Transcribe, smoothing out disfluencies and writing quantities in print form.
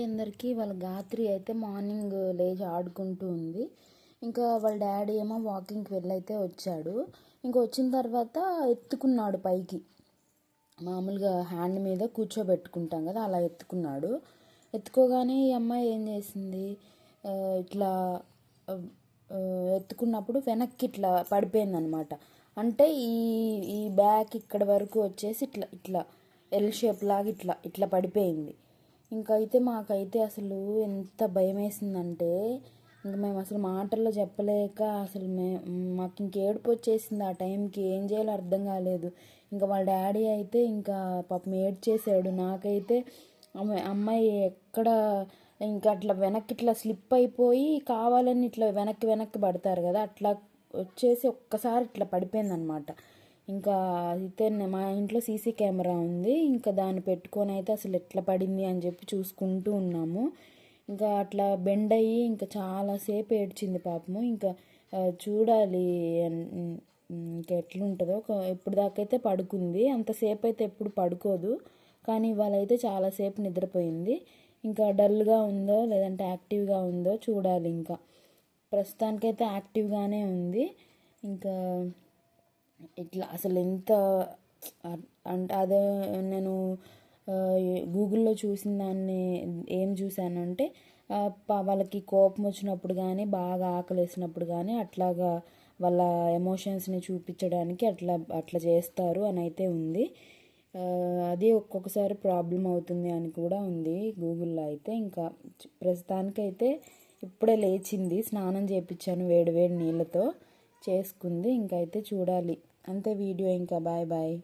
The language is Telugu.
అందరికీ వాళ్ళ గాత్రి అయితే మార్నింగ్ లేచి ఆడుకుంటూ ఉంది. ఇంకా వాళ్ళ డాడీ ఏమో వాకింగ్కి వెళ్ళైతే వచ్చాడు. ఇంకా వచ్చిన తర్వాత ఎత్తుకున్నాడు పైకి, మామూలుగా హ్యాండ్ మీద కూర్చోబెట్టుకుంటాం కదా, అలా ఎత్తుకున్నాడు. ఎత్తుకోగానే ఈ అమ్మాయి ఏం చేసింది, ఇట్లా ఎత్తుకున్నప్పుడు వెనక్కి ఇట్లా పడిపోయింది అనమాట. అంటే ఈ ఈ బ్యాక్ ఇక్కడ వరకు వచ్చేసి ఇట్లా ఇట్లా ఎల్ షేప్ లాగా ఇట్లా ఇట్లా పడిపోయింది. ఇంకైతే మాకైతే అసలు ఎంత భయం వేసిందంటే ఇంక మేము అసలు మాటల్లో చెప్పలేక అసలు మాకు ఇంక ఏడుపు వచ్చేసింది. ఆ టైంకి ఏం చేయాలో అర్థం కాలేదు. ఇంకా వాళ్ళ డాడీ అయితే ఇంకా పాపం ఏడ్చేసాడు. నాకైతే అమ్మాయి ఎక్కడ ఇంకా అట్లా వెనక్కి ఇట్లా స్లిప్ అయిపోయి కావాలని ఇట్లా వెనక్కి వెనక్కి పడతారు కదా, అట్లా వచ్చేసి ఒక్కసారి ఇట్లా పడిపోయిందనమాట. ఇంకా అయితే మా ఇంట్లో సీసీ కెమెరా ఉంది, ఇంకా దాన్ని పెట్టుకొని అయితే అసలు ఎట్లా పడింది అని చెప్పి చూసుకుంటూ ఉన్నాము. ఇంకా అట్లా బెండ్ అయ్యి ఇంకా చాలాసేపు ఏడ్చింది పాపము. ఇంకా చూడాలి ఇంకా ఎట్లుంటుందో. ఇప్పుడు దాకైతే పడుకుంది, అంతసేపు అయితే ఎప్పుడు పడుకోదు, కానీ ఇవాళ అయితే చాలాసేపు నిద్రపోయింది. ఇంకా డల్గా ఉందో లేదంటే యాక్టివ్గా ఉందో చూడాలి. ఇంకా ప్రస్తుతానికైతే యాక్టివ్గానే ఉంది. ఇంకా ఇట్లా అసలు ఎంత అంటే అదే నేను గూగుల్లో చూసిన దాన్ని ఏం చూశానంటే వాళ్ళకి కోపం వచ్చినప్పుడు కానీ బాగా ఆకలి వేసినప్పుడు కానీ అట్లాగా వాళ్ళ ఎమోషన్స్ని చూపించడానికి అట్లా అట్లా చేస్తారు అని అయితే ఉంది. అది ఒక్కొక్కసారి ప్రాబ్లం అవుతుంది అని కూడా ఉంది గూగుల్లో అయితే. ఇంకా ప్రస్తుతానికైతే ఇప్పుడే లేచింది, స్నానం చేయించాను వేడి వేడి నీళ్ళతో, చేసుకుంది. ఇంకైతే చూడాలి అంతే వీడియో. ఇంకా బాయ్ బాయ్.